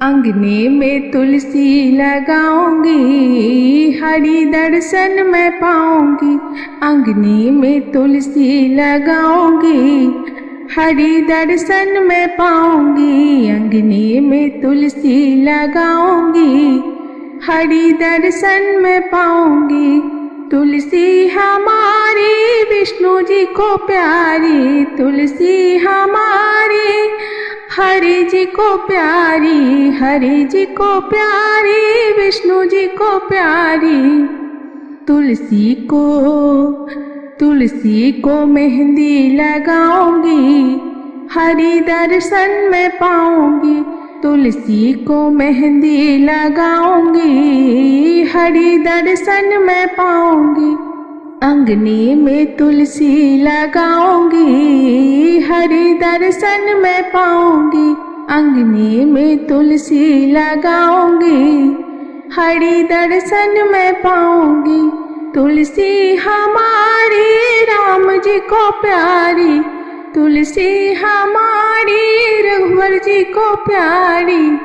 अंगने में तुलसी लगाऊंगी, हरि दर्शन मैं पाऊंगी। अंगने में तुलसी लगाऊंगी, हरि दर्शन मैं पाऊंगी। अंगने में तुलसी लगाऊंगी, हरि दर्शन मैं पाऊंगी। तुलसी हमारी विष्णु जी को प्यारी, तुलसी हमारी हरि जी को प्यारी, हरि जी को प्यारी, विष्णु जी को प्यारी। तुलसी को मेहंदी लगाऊंगी, हरि दर्शन मैं पाऊंगी। तुलसी को मेहंदी लगाऊंगी, हरि दर्शन मैं पाऊंगी। अंगने में तुलसी लगाऊंगी, हरि दर्शन मैं पाऊंगी। अंगने में तुलसी लगाऊंगी, हरि दर्शन मैं पाऊंगी। तुलसी हमारी राम जी को प्यारी, तुलसी हमारी रघुवर जी को प्यारी।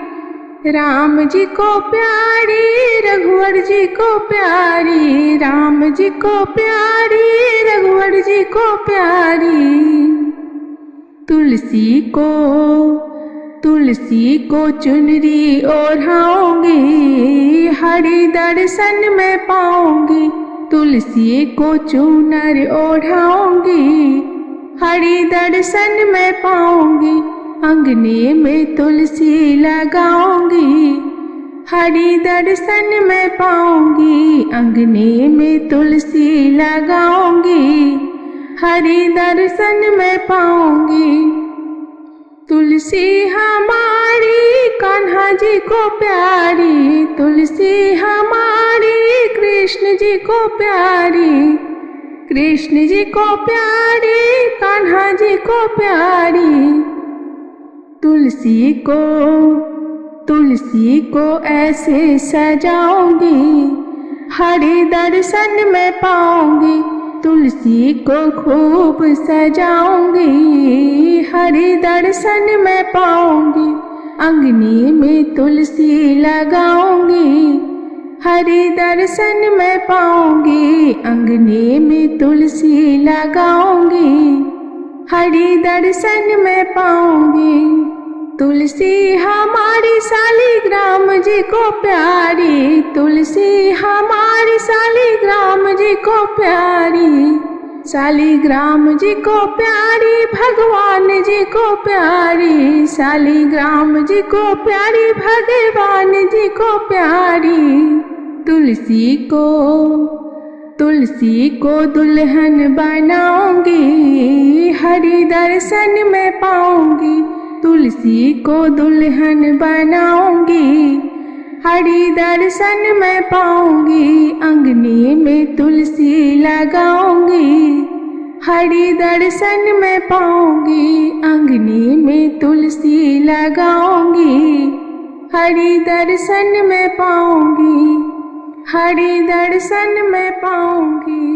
राम जी को प्यारी, रघुवर जी को प्यारी, राम जी को प्यारी, रघुवर जी को प्यारी। तुलसी को चुनरी ओढ़ाऊंगी, हरि दर्शन मैं पाऊंगी। तुलसी को चुनर ओढ़ाऊंगी, हरि दर्शन मैं पाऊंगी। अंगने में तुलसी लगाऊंगी, हरि दर्शन मैं पाऊंगी। अंगने में तुलसी लगाऊंगी, हरि दर्शन मैं पाऊंगी। तुलसी हमारी कान्हा जी को प्यारी, तुलसी हमारी कृष्ण जी को प्यारी। कृष्ण जी को प्यारी, कान्हा जी को प्यारी। तुलसी को ऐसे सजाऊंगी, हरि दर्शन मैं पाऊंगी। तुलसी को खूब सजाऊंगी, हरि दर्शन मैं पाऊंगी। अंगने में तुलसी लगाऊंगी, हरि दर्शन मैं पाऊंगी। अंगने में तुलसी लगाऊंगी, हरि दर्शन मैं पाऊंगी। तुलसी हमारी शालिग्राम जी को प्यारी, तुलसी हमारी शालिग्राम जी को प्यारी। शालिग्राम जी को प्यारी, भगवान जी को प्यारी। शालिग्राम जी को प्यारी, भगवान जी को प्यारी। तुलसी को दुल्हन बनाऊंगी, हरि दर्शन मैं पाऊंगी। तुलसी को दुल्हन बनाऊंगी, हरि दर्शन मैं पाऊंगी। अंगने में तुलसी लगाऊंगी, हरि दर्शन मैं पाऊंगी। अंगने में तुलसी लगाऊंगी, हरि दर्शन मैं पाऊंगी। हरि दर्शन मैं पाऊंगी।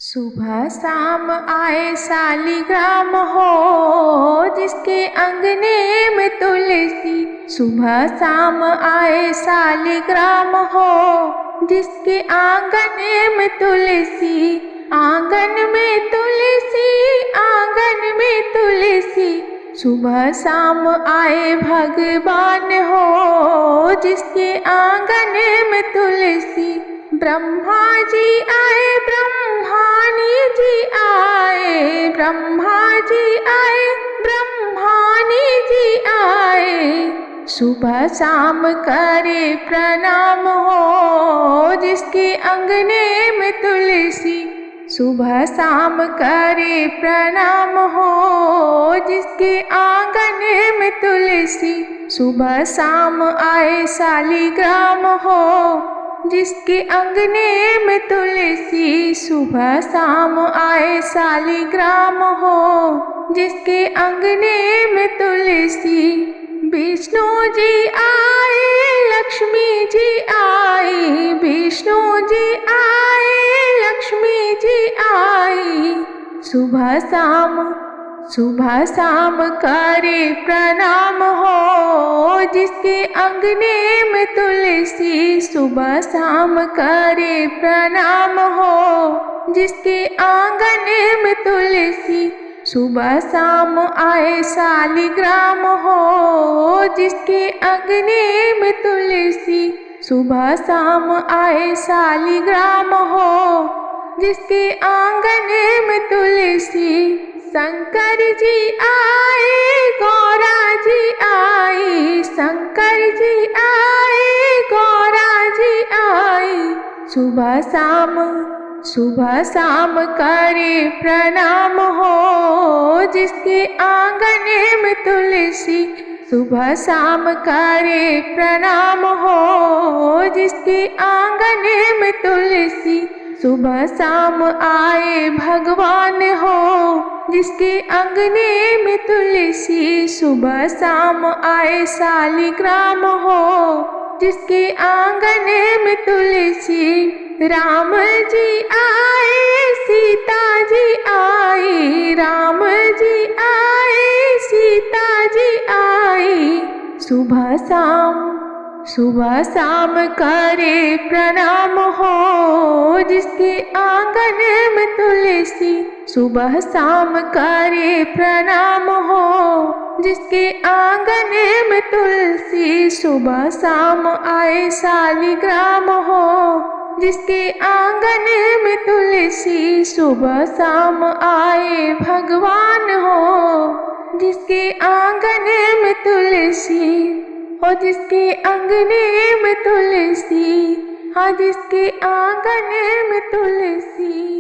सुबह शाम आए शालिग्राम हो, जिसके अंगने में तुलसी। सुबह शाम आए शालिग्राम हो, जिसके आंगन में तुलसी। आंगन में तुलसी, आंगन में तुलसी। सुबह शाम आए भगवान हो, जिसके आंगन में तुलसी। ब्रह्मा जी आए, ब्रह्मानी जी आए। ब्रह्मा जी आए, ब्रह्मानी जी आए। सुबह शाम करे प्रणाम हो, जिसके अंगने में तुलसी। सुबह शाम करे प्रणाम हो, जिसके आंगन में तुलसी। सुबह शाम आए शालिग्राम हो, जिसके अंगने में तुलसी। सुबह शाम आए शालिग्राम हो, जिसके अंगने में तुलसी। विष्णु जी आए, लक्ष्मी जी आई। विष्णु जी आए, लक्ष्मी जी आई। सुबह सुबह शाम करे प्रणाम हो जिसके अंगने में तुलसी। सुबह शाम करे प्रणाम हो जिसके आंगन में तुलसी। सुबह शाम आए शालिग्राम हो जिसके अंगने में तुलसी। सुबह शाम आए शालिग्राम हो जिसके आंगन में तुलसी। शंकर जी आए गौरा जी आई। शंकर जी आए गौरा जी आई। सुबह शाम करे प्रणाम हो जिसके आंगन में तुलसी। सुबह शाम करे प्रणाम हो जिसके आंगन में तुलसी। सुबह शाम आए भगवान हो जिसके अंगने में तुलसी। सुबह शाम आए शालिग्राम हो जिसके आंगन में तुलसी। राम जी आए सीता जी आई। राम जी आए सीता जी आई। सुबह शाम करे प्रणाम हो जिसके आंगन में तुलसी। सुबह शाम करे प्रणाम हो जिसके आंगन में तुलसी। सुबह शाम आए शालिग्राम हो जिसके आंगन में तुलसी। सुबह शाम आए भगवान हो जिसके आंगन में तुलसी। हो जिसके अंगने में तुलसी। हाँ जिसके आंगन में तुलसी।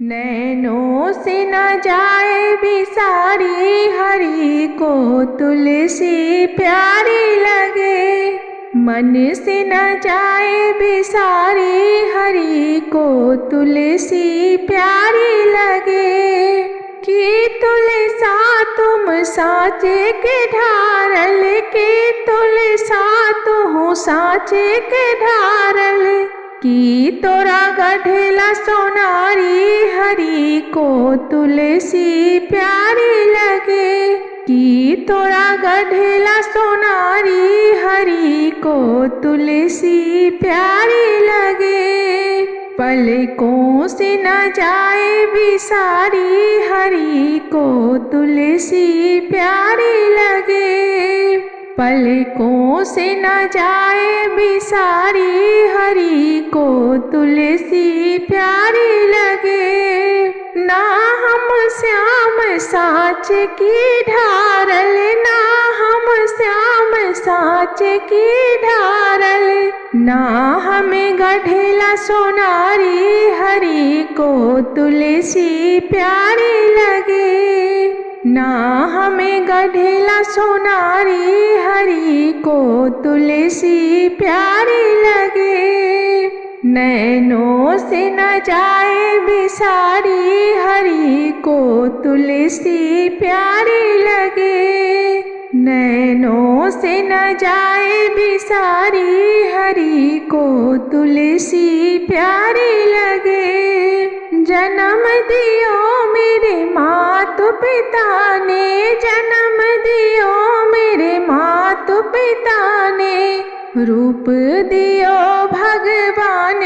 नैनों से न जाए बिसारी हरि को तुलसी प्यारी लगे। मन से न जाए बिसारी हरि को तुलसी प्यारी लगे। कि तुलसा तुम साचे के ढारल। के तुलसा तुम साचे के ढारल। कि तोरा गढ़ेला सोनारी हरि को तुलसी प्यारी लगे। कि तोरा गढ़ेला सोनारी हरि को तुलसी प्यारी लगे। पलकों से न जाए बिसारी हरि को तुलसी प्यारी लगे। पलकों से न जाए बिसारी हरि को तुलसी प्यारी लगे। ना हम श्याम साच की ढारल। ना हम श्याम साच की ढारल। ना हमें गढ़ेला सोनारी हरि को तुलसी प्यारी लगे। ना हमें गढ़ेला सोनारी हरि को तुलसी प्यारी लगे। नैनों से न जाए बिसारी हरि को तुलसी प्यारी लगे। नैनों से न जाए बिसारी हरि को तुलसी प्यारी लगे। जन्म दियो मेरे मातु पिता ने। जन्म दियो मेरे मातु पिता ने। रूप दियो भगवान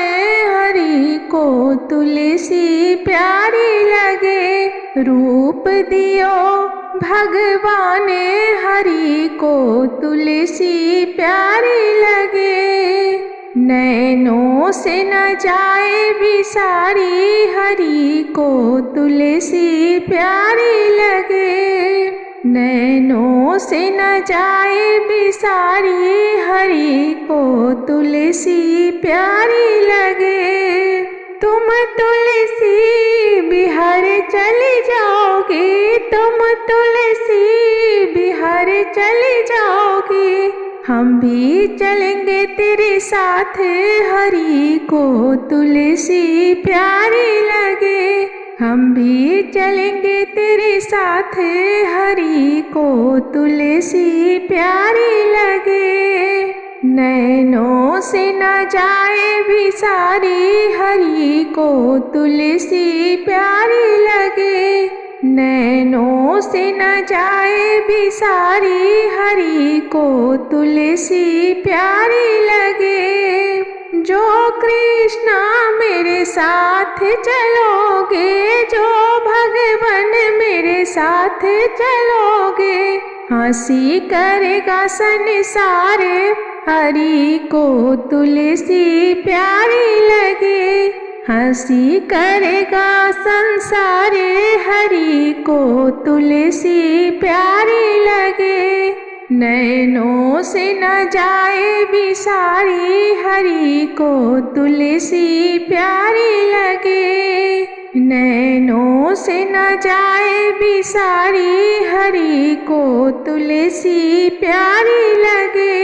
हरि को तुलसी प्यारी लगे। रूप दियो भगवान हरि को तुलसी प्यारी लगे। नैनों से न जाए बिसारी हरि को तुलसी प्यारी लगे। नैनों से न जाए बिसारी हरि को तुलसी प्यारी लगे। तुम तुलसी बिहार चली जाओगी। तुम तुलसी बिहार चली जाओगी। हम भी चलेंगे तेरे साथ हरि को तुलसी प्यारी लगे। हम भी चलेंगे तेरे साथ हरि को तुलसी प्यारी लगे। नैनों से न जाए बिसारी, हरि को तुलसी प्यारी लगे। नैनों से न जाए बिसारी, हरि को तुलसी प्यारी लगे। जो कृष्णा मेरे साथ चलोगे, जो भगवान मेरे साथ चलोगे, हंसी करेगा संसार, हरि को तुलसी प्यारी लगे। हंसी करेगा संसार, हरि को तुलसी प्यारी लगे। नैनों से न जाए बिसारी, हरि को तुलसी प्यारी लगे। नैनों से न जाए बिसारी, हरि को तुलसी प्यारी लगे।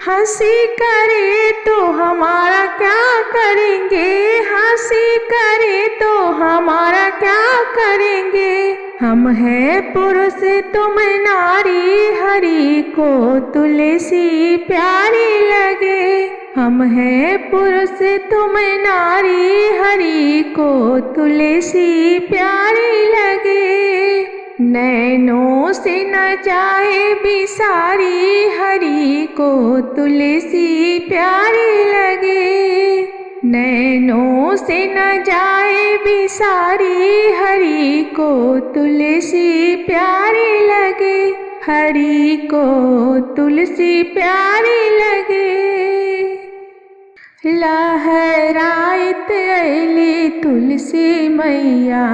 हंसी करे तो हमारा क्या करेंगे, हंसी करे तो हमारा क्या करेंगे। हम है पुरुष तुम नारी, हरि को तुलसी प्यारी लगे। हम है पुरुष तुम नारी, हरि को तुलसी प्यारी लगे। नैनों से न जाए बिसारी, हरि को तुलसी प्यारी लगे। नैनों से न जाए बिसारी, हरि को तुलसी प्यारी लगे। हरि को तुलसी प्यारी लगे। लहराइत अली तुलसी मैया,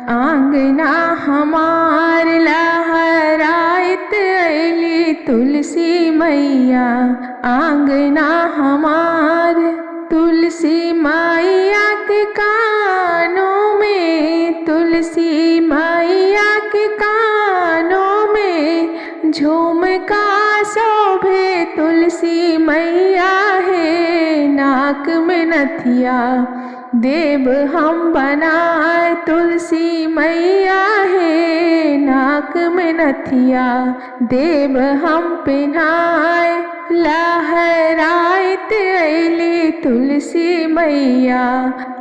आंगना हमार। लहराइत अली तुलसी मैया, आंगना हमार। तुलसी मैया के कानों में, तुलसी मैया के कानों में झुमका शोभे। तुलसी मैया है नाक में नथिया, देव हम बनाए। तुलसी मैया है नाक में नथिया, देव हम पिन्हाए। लहराइत अली तुलसी मैया,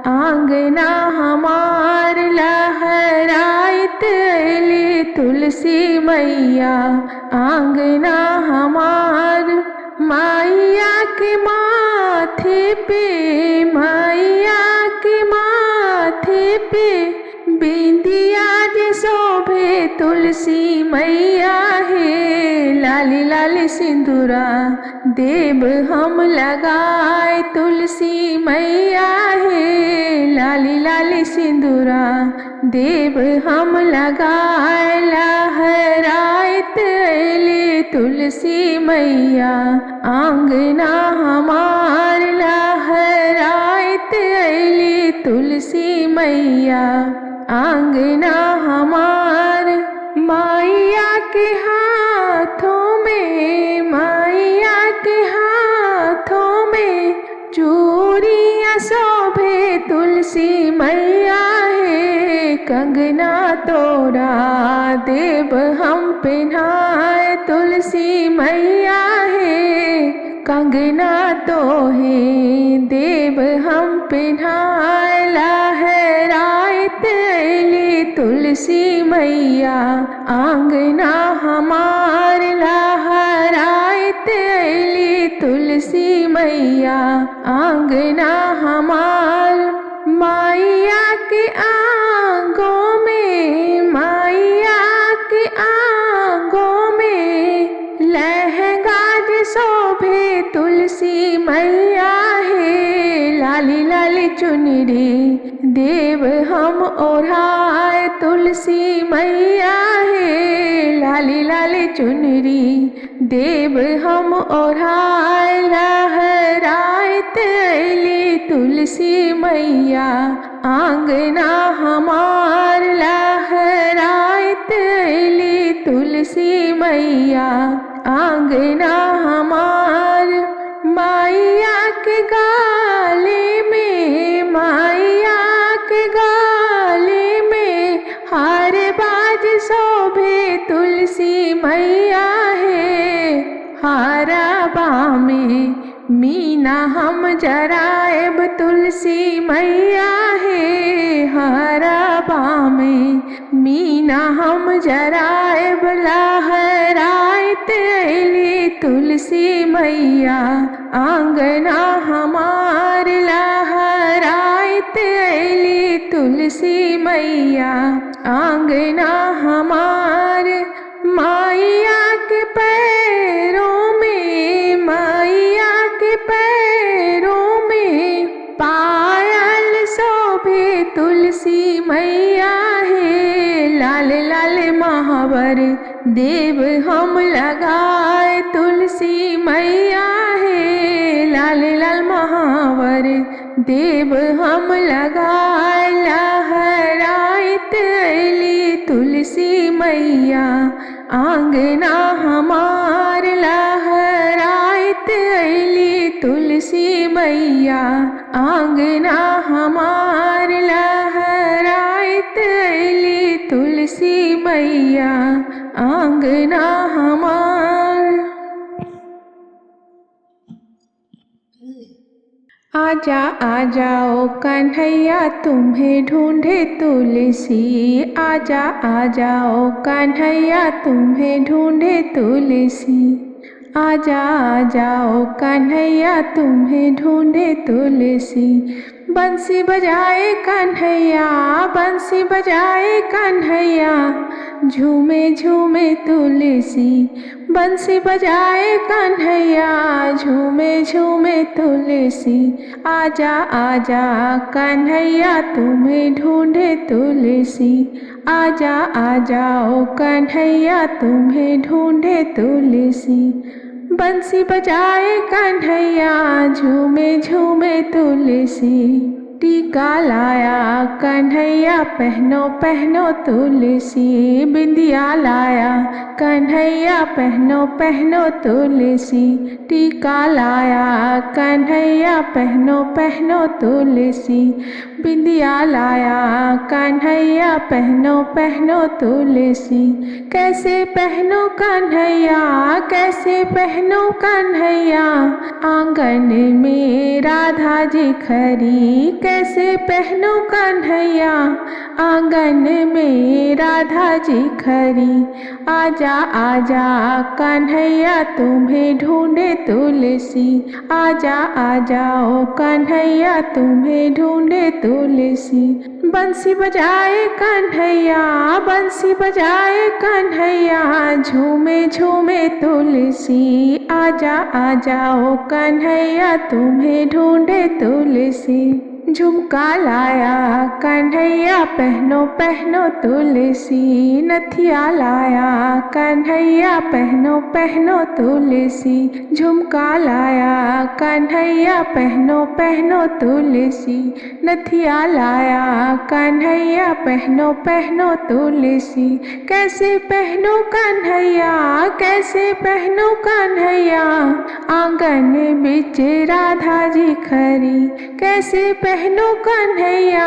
आंगना हमार। लहराइत अली तुलसी मैया, आंगना हमार। मैया के माथे पे, मैया के माथे पे बिंदिया जे शोभे। तुलसी मैया है लाली लाली सिंदूरा, देव हम लगाए। तुलसी मैया है लाली लाली सिंदूरा, देव हम लगाए। लहराइत अली तुलसी मैया, आंगना हमार। लहराइत अली तुलसी मैया, आंगना हमार। मैया के हाथों में, मैया के हाथों में चूड़ियाँ शोभे। तुलसी मैया है कंगना तोड़ा, देव हम पिन्हाए। तुलसी मैया है कंगना तो है, देव हम पिन्हाए। लहराइत अली तुलसी मैया, आंगना हमार। लहराइत अली तुलसी मैया, आंगना हमार। मैया के आंगों में, मैया के आंगों में लहंगा जे शोभे। तुलसी मैया है लाली लाली चुनरी, देव हम ओढ़ाए। तुलसी मैया है लाली लाली चुनरी, देव हम ओढ़ाए। लहराइत अली तुलसी मैया, आंगना हमार। लहराइत अली तुलसी मैया, आंगना हमार। मैया के गाले में, मैया के गाले में हार बाज शोभे। तुलसी मैया है हारा बामे मीना हम जराएब तुलसी मैया है हारा बामे मीना हम जराएब लहराइत अली तुलसी मैया आंगना हमार लहराइत अली तुलसी मैया आंगना हमार मैया के पैरों में मैया के पैरों में पायल शोभे तुलसी मैया है लाल लाल महावर देव हम लगाए तुलसी मैया है लाल लाल महावर देव हम लगाए लहराइत अली तुलसी मैया आंगना हमार लहराइत अली तुलसी मैया आंगना हमार लहराइत अली तुलसी मैया आंगना हमार। आजा आजा ओ कन्हैया तुम्हें ढूंढे तुलसी आजा आजा ओ कन्हैया तुम्हें ढूंढे तुलसी आजा आजा ओ कन्हैया तुम्हें ढूंढे तुलसी बंसी बजाए कन्हैया बंसी बजाए कन्हैया झूमे झूमे तुलसी बंसी बजाए कन्हैया झूमे झूमे तुलसी आजा आजा कन्हैया तुम्हें ढूंढे तुलसी आजा आजा ओ कन्हैया तुम्हें ढूंढे तुलसी बंसी बजाए कन्हैया झूमे झूमे तुलसी टीका लाया कन्हैया पहनो पहनो तुलसी बिंदिया लाया कन्हैया पहनो पहनो तुलसी टीका लाया कन्हैया पहनो पहनो तुलसी बिंदिया लाया कन्हैया पहनो पहनो तुलसी कैसे पहनो कन्हैया कैसे पहनो कन्हैया आंगन में राधा जी खरी कैसे पहनो कन्हैया आंगन में राधा जी खरी आजा आजा कन्हैया तुम्हें ढूंढे तुलसी आजा आजा ओ कन्हैया तुम्हें ढूंढे तुलसी बंसी बजाए कन्हैया बंसी बजाए कन्हैया झूमे झूमे तुलसी आजा आजा ओ कन्हैया तुम्हें ढूंढे तुलसी झुमका लाया कन्हैया पहनो पहनो तुलसी नथिया लाया कन्हैया पहनो पहनो तुलसी झुमका लाया कन्हैया पहनो पहनो तुलसी नथिया लाया कन्हैया पहनो पहनो तुलसी कैसे पहनो कन्हैया कैसे पहनो कन्हैया आंगन बिच राधा जी खरी कैसे पहनो कन्हैया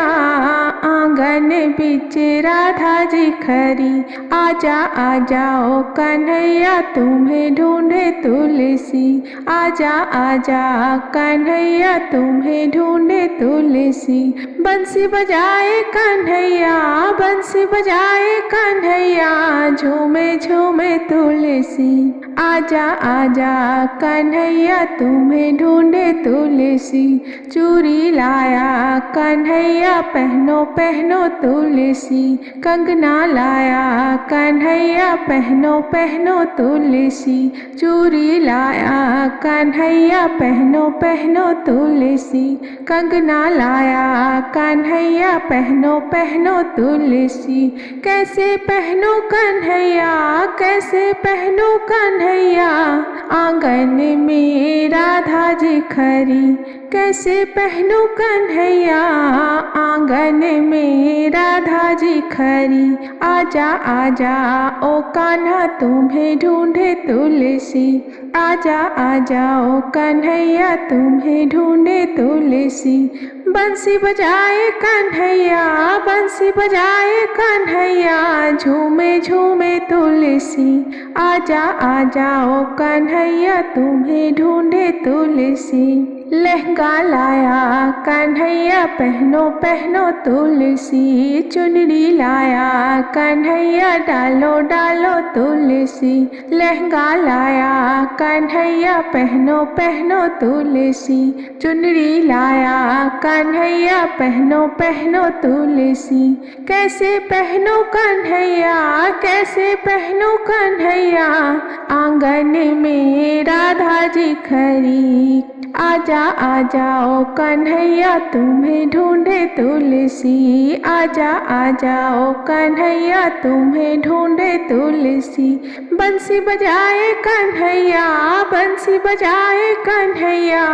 आंगन बिच राधा जी खरी आजा आजा ओ कन्हैया तुम्हें ढूंढे तुलसी आजा आजा कन्हैया तुम्हें ढूंढे तुलसी बंसी बजाए कन्हैया बंसी बजाए कन्हैया झूमे झूमे तुलसी आजा आजा कन्हैया तुम्हें ढूंढे तुलसी चूड़ी लाया कन्हैया पहनो पहनो तुलसी कंगना लाया कन्हैया पहनो पहनो तुलसी चूड़ी लाया कन्हैया पहनो पहनो तुलसी कंगना लाया कन्हैया पहनो पहनो तुलसी कैसे पहनो कन्हैया कैसे पहनो कन्हैया आंगन में राधा जी खरी कैसे पहनो कन्हैया आंगन में राधा जी खरी आजा आजा ओ कान्हा तुम्हें ढूंढे तुलसी आजा आजा ओ कन्हैया तुम्हें ढूंढे तुलसी बंसी बजाए कन्हैया बंसी बजाए कन्हैया झूमे झूमे ढूंढे तुलसी। आजा आजा ओ कन्हैया तुम्हें ढूंढे तुलसी। लहंगा लाया कन्हैया पहनो पहनो तुलसी। चुनरी लाया कन्हैया डालो डालो तुलसी। लहंगा लाया कन्हैया पहनो पहनो तुलसी। चुनरी लाया कन्हैया पहनो पहनो तुलसी। कैसे पहनो कन्हैया कैसे पहनो कन्हैया, आंगन में राधा जी खड़ी। आजा आजा ओ कन्हैया तुम्हें ढूंढे तुलसी। आजा आजा ओ कन्हैया तुम्हें ढूंढे तुलसी। बंसी बजाए कन्हैया बंसी बजाए कन्हैया,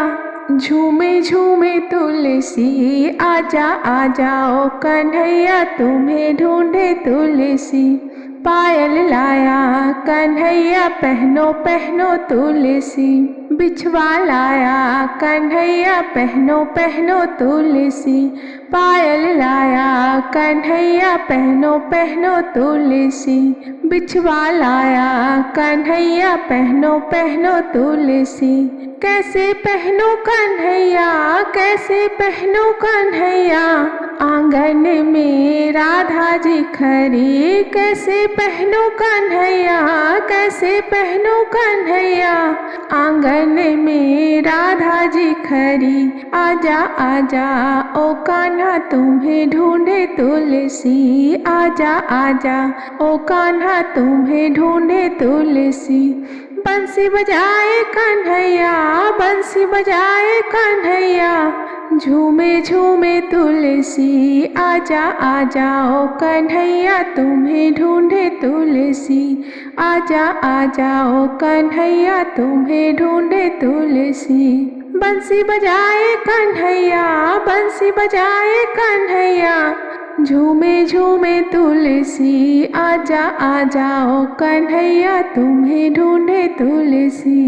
झूमे झूमे तुलसी। आजा आजा ओ कन्हैया तुम्हें ढूंढे तुलसी। पायल लाया कन्हैया पहनो पहनो तुलसी। बिछवा लाया कन्हैया पहनो पहनो तुलसी। पायल लाया कन्हैया पहनो पहनो तुलसी। बिछवा लाया कन्हैया पहनो पहनो तुलसी। कैसे पहनो कन्हैया कैसे पहनो कन्हैया, आंगन में राधा जी खड़ी। कैसे पहनो कन्हैया कैसे पहनो कन्हैया, आंगन में राधा जी खड़ी। आजा आजा ओ कान्हा तुम्हें ढूंढे तुलसी। आजा आजा ओ कान्हा तुम्हें ढूंढे तुलसी। बंसी बजाए कन्हैया बंसी बजाए कन्हैया, झूमे झूमे तुलसी। आजा आजा ओ कन्हैया तुम्हें ढूंढे तुलसी। आजा आजा ओ कन्हैया तुम्हें ढूंढे तुलसी। बंसी बजाए कन्हैया बंसी बजाए कन्हैया, झूमे झूमे तुलसी। आजा आजा ओ कन्हैया तुम्हें ढूंढे तुलसी।